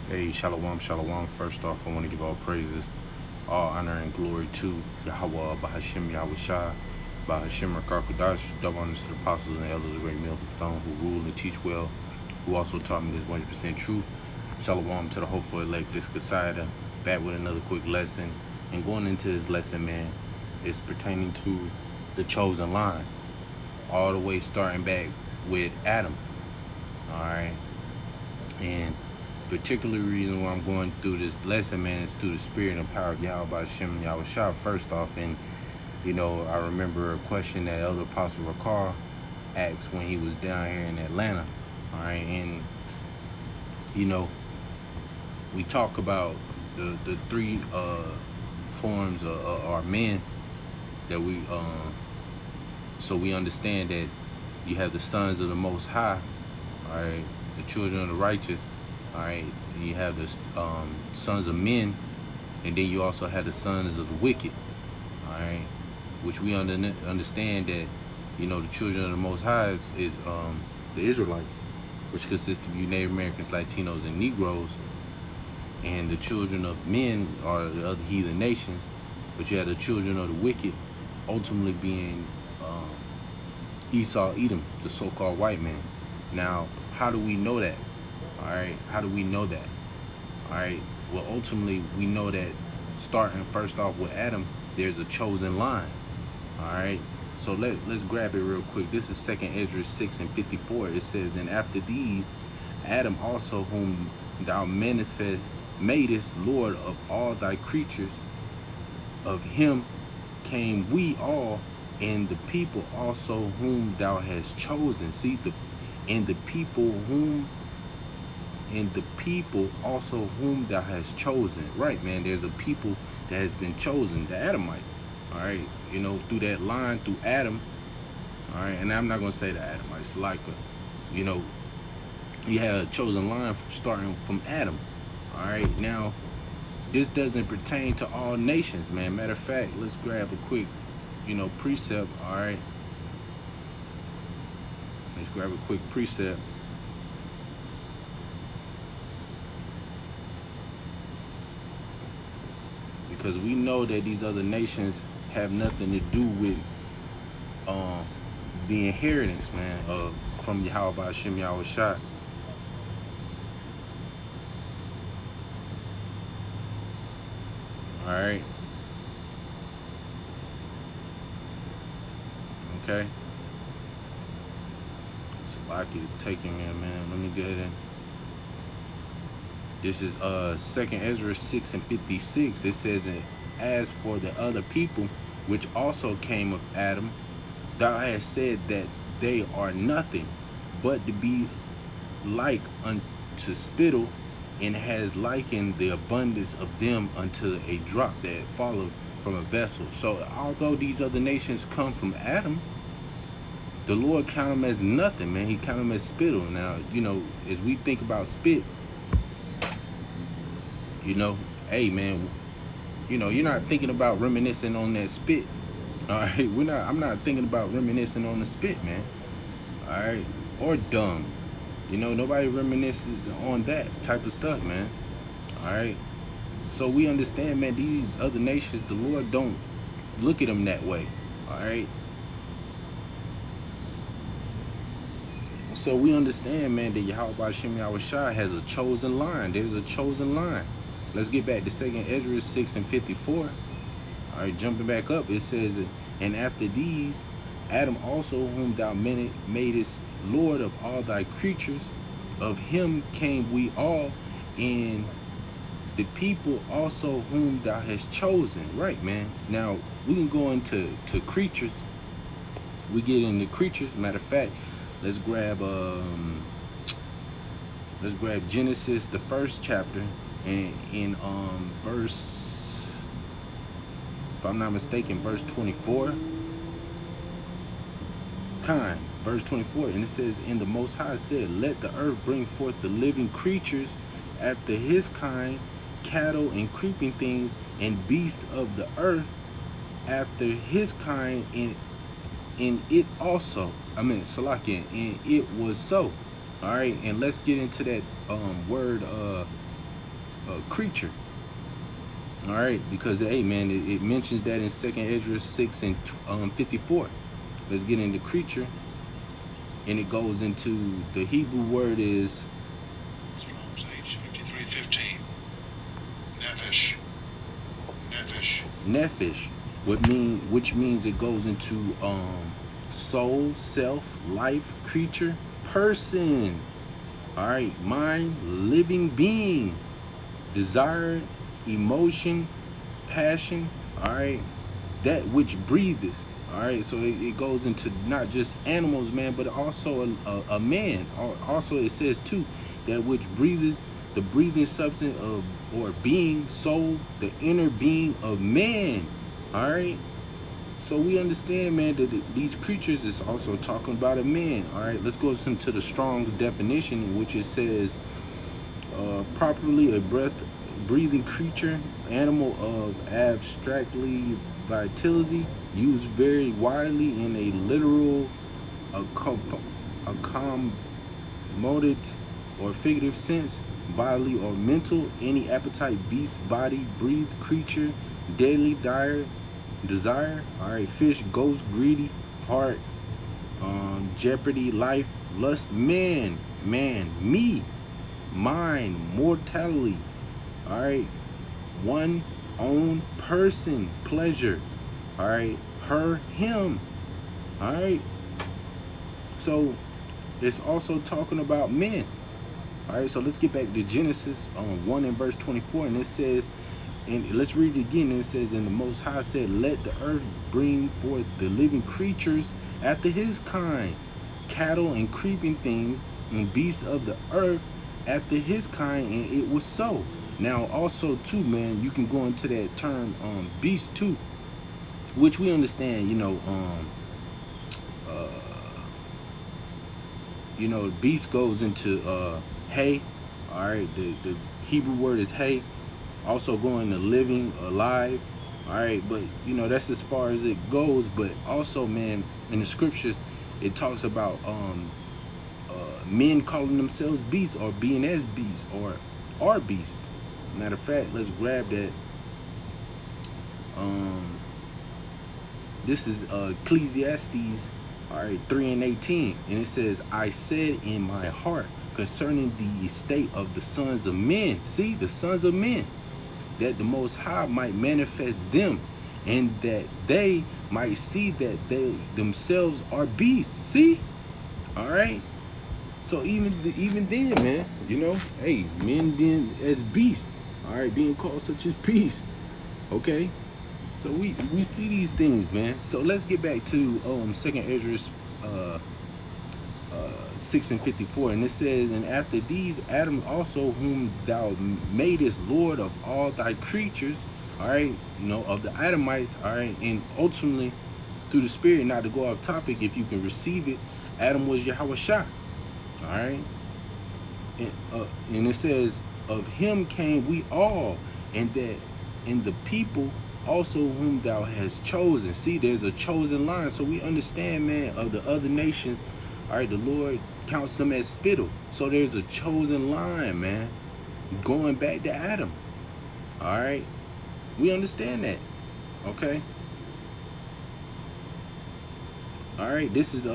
Hey, shalom, shalom. First off, I want to give all praises, all honor, and glory to Yahweh, Bahashim, Yahweh Shai, Bahashim, Rakar double honors to the apostles and elders of Great Mill Throne who rule and teach well, who also taught me this 100% truth. Shalom to the hopeful elect, this Kasida, back with another quick lesson. And going into this lesson, man, is pertaining to the chosen line, all the way starting back with Adam. All right. And particular reason why I'm going through this lesson, man, is through the spirit and power of Yahweh Shem Yahweh Shah, first off. And, I remember a question that Elder Apostle Rakar asked when he was down here in Atlanta. All right. And, we talk about the three forms of our men that so we understand that you have the sons of the Most High, all right, the children of the righteous, all right, and you have the sons of men, and then you also have the sons of the wicked, all right, which we understand that, the children of the Most High is the Israelites, which consists of you Native Americans, Latinos, and Negroes, and the children of men are the other heathen nations, but you have the children of the wicked ultimately being Esau, Edom, the so-called white man. Now, how do we know that? All right, how do we know that? All right, well, ultimately, we know that starting first off with Adam, there's a chosen line. All right, so let's grab it real quick. This is 2nd Ezra 6:54. It says, "And after these, Adam also, whom thou madest Lord of all thy creatures, of him came we all, and the people also whom thou hast chosen." See, and the people also whom thou hast chosen. Right, man. There's a people that has been chosen, the Adamite. All right, through that line, through Adam. All right, and I'm not gonna say the Adamites, like you have a chosen line starting from Adam. All right, now this doesn't pertain to all nations, man. Matter of fact, let's grab a quick, precept. All right, let's grab a quick precept. Because we know that these other nations have nothing to do with the inheritance, man, from Yahweh Hashem Yahweh Shah. All right. Okay. Salaki is taking me, man. Let me get it. This is 2nd Ezra 6:56. It says that, "As for the other people which also came of Adam, thou hast said that they are nothing, but to be like unto spittle, and has likened the abundance of them unto a drop that falleth from a vessel." So although these other nations come from Adam, the Lord count them as nothing, man. He count them as spittle. Now, as we think about spit, hey, man, you're not thinking about reminiscing on that spit. All right, I'm not thinking about reminiscing on the spit, man. All right, or dung. Nobody reminisces on that type of stuff, man. All right, so we understand, man. These other nations, the Lord don't look at them that way. All right. So we understand, man, that Yahweh Shem Yahweh Shai has a chosen line. There's a chosen line. Let's get back to 2nd Ezra 6:54. All right, jumping back up, it says, "And after these, Adam also, whom thou madest Lord of all thy creatures, of him came we all, and the people also whom thou hast chosen." Right, man. Now we can go into creatures. We get into creatures. Matter of fact, let's grab Genesis, the 1st chapter, and in verse, if I'm not mistaken, verse 24. Verse 24, and it says, "And the Most High said, Let the earth bring forth the living creatures after his kind, cattle and creeping things, and beasts of the earth after his kind, and it also." Salakia, and it was so. All right, and let's get into that word creature. All right, because hey man, it mentions that in Second Ezra 6 and 54. Let's get into creature, and it goes into the Hebrew word is Strong's H 5315. Nephesh. Nephesh. nephesh, which means it goes into soul, self, life, creature, person. All right, mind, living being, desire, emotion, passion. All right, that which breatheth. All right, so it goes into not just animals, man, but also a man. Also, it says too that which breatheth, the breathing substance of or being, soul, the inner being of man. All right, so we understand, man, that these creatures is also talking about a man. All right, let's go into the Strong's definition, in which it says, properly a breathing creature, animal of abstractly vitality, used very widely in a literal, accommodated, or figurative sense, bodily or mental, any appetite, beast, body, breathe, creature, daily desire. All right, fish, ghost, greedy, heart, jeopardy, life, lust, man, me, mind, mortality. All right, one, own, person, pleasure. All right, her, him. All right, so it's also talking about men. All right, so let's get back to Genesis 1 and verse 24, and it says, and let's read it again. And it says, and the Most High said, let the earth bring forth the living creatures after his kind, cattle and creeping things, and beasts of the earth after his kind, and it was so. Now, also too, man, you can go into that term beast too, which we understand, beast goes into hay. All right, the Hebrew word is hay. Also going to living, alive. All right, but that's as far as it goes. But also, man, in the scriptures, it talks about men calling themselves beasts, or being as beasts, or are beasts. Matter of fact, let's grab that. This is Ecclesiastes, all right, 3 and 18, and it says, I said in my heart concerning the estate of the sons of men. See, the sons of men, that the Most High might manifest them, and that they might see that they themselves are beasts. See, all right. So even then, man, hey, men being as beasts, all right, being called such as beasts. Okay, so we see these things, man. So let's get back to Second Ezra 6 and 54, and it says, and after these Adam also, whom thou madest Lord of all thy creatures, all right, of the Adamites, all right, and ultimately through the Spirit, not to go off topic, if you can receive it, Adam was Yahushua, all right, and it says, of him came we all, and the people also whom thou hast chosen. See, there's a chosen line, so we understand, man, of the other nations. All right, the Lord counts them as spittle. So there's a chosen line, man, going back to Adam. All right, we understand that. Okay. All right, this is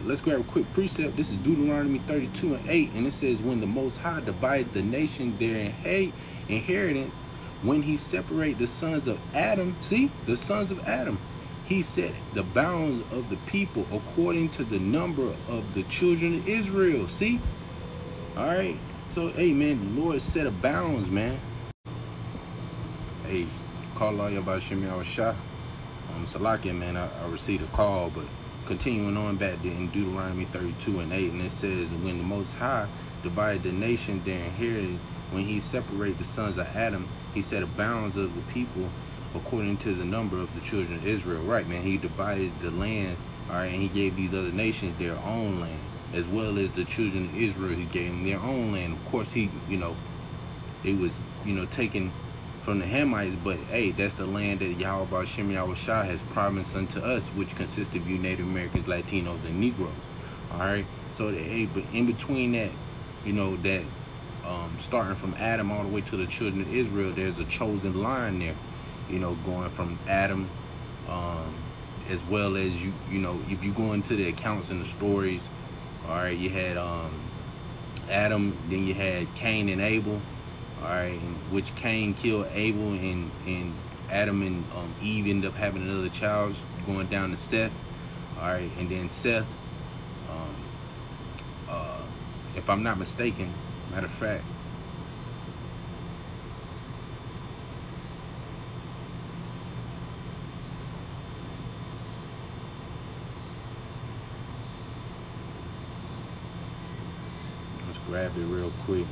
let's grab a quick precept. This is Deuteronomy 32 and 8, and it says, when the Most High divided the nation their inheritance, when he separated the sons of Adam, see, the sons of Adam, he set the bounds of the people according to the number of the children of Israel. See? All right. So, hey, man, the Lord set a bounds, man. Hey, call all y'all about Shemi Shah. Salakia, man, I received a call, but continuing on back in Deuteronomy 32 and 8, and it says, when the Most High divided the nation their inheritance, when he separated the sons of Adam, he set the bounds of the people according to the number of the children of Israel. Right, man, he divided the land, all right, and he gave these other nations their own land, as well as the children of Israel, he gave them their own land. Of course, he, it was, taken from the Hamites, but hey, that's the land that Yahweh Ba'ashem Yahushua has promised unto us, which consists of you Native Americans, Latinos, and Negroes. All right, so hey, but in between that, that starting from Adam all the way to the children of Israel, there's a chosen line there, going from Adam, as well as if you go into the accounts and the stories, all right, you had Adam, then you had Cain and Abel, all right, in which Cain killed Abel, and Adam and Eve ended up having another child, going down to Seth, all right, and then Seth, if I'm not mistaken, matter of fact, let's grab it real quick.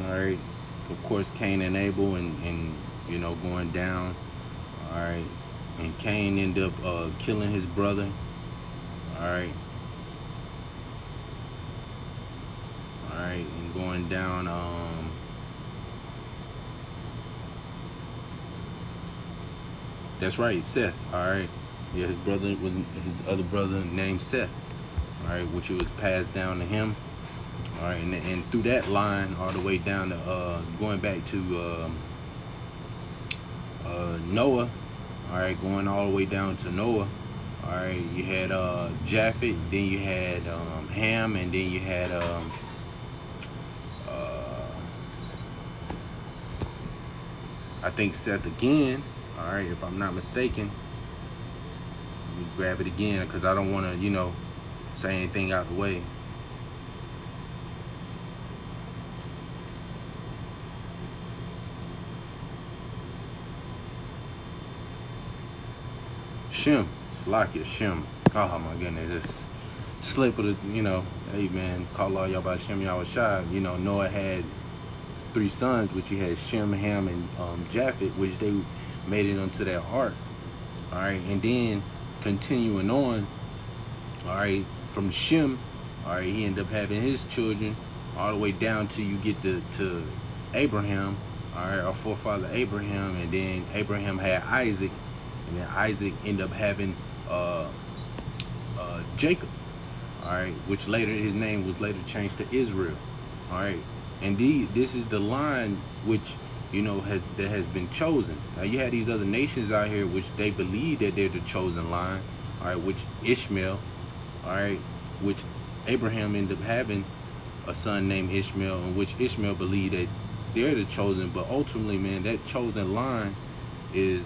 All right, of course, Cain and Abel, and going down. All right, and Cain ended up killing his brother. All right, and going down. That's right, Seth. All right, yeah, his other brother named Seth. All right, which it was passed down to him. All right, and through that line all the way down to going back to Noah. All right, going all the way down to Noah. All right, you had Japheth, then you had Ham, and then you had I think Seth again. All right, if I'm not mistaken. Let me grab it again because I don't want to, say anything out the way. Shem, Slakia, Shem. Oh my goodness, it's slip of the, hey man, call all y'all by Shem Yahushua. Noah had 3 sons, which he had Shem, Ham, and Japheth, which they made it onto that ark. All right, and then continuing on, all right, from Shem, all right, he ended up having his children all the way down till you get to Abraham, all right, our forefather Abraham, and then Abraham had Isaac, and then Isaac ended up having Jacob, all right, which later his name was later changed to Israel, all right, and this is the line which that has been chosen. Now you had these other nations out here which they believe that they're the chosen line, all right, which Ishmael, all right, which Abraham ended up having a son named Ishmael, in which Ishmael believed that they're the chosen, but ultimately, man, that chosen line is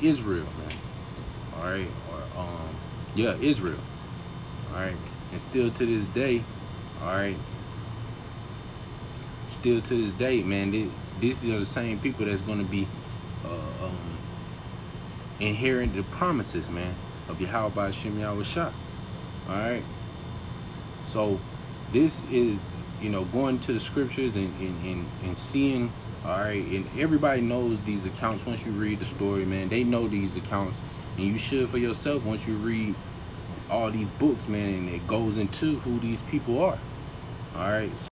Israel, man. All right, or yeah, Israel. All right, and still to this day, all right, man, these are the same people that's going to be inheriting the promises, man, of Yahweh Shem Yahushua. All right, so this is going to the scriptures and seeing, all right, and everybody knows these accounts. Once you read the story, man, they know these accounts, and you should for yourself once you read all these books, man, and it goes into who these people are. All right.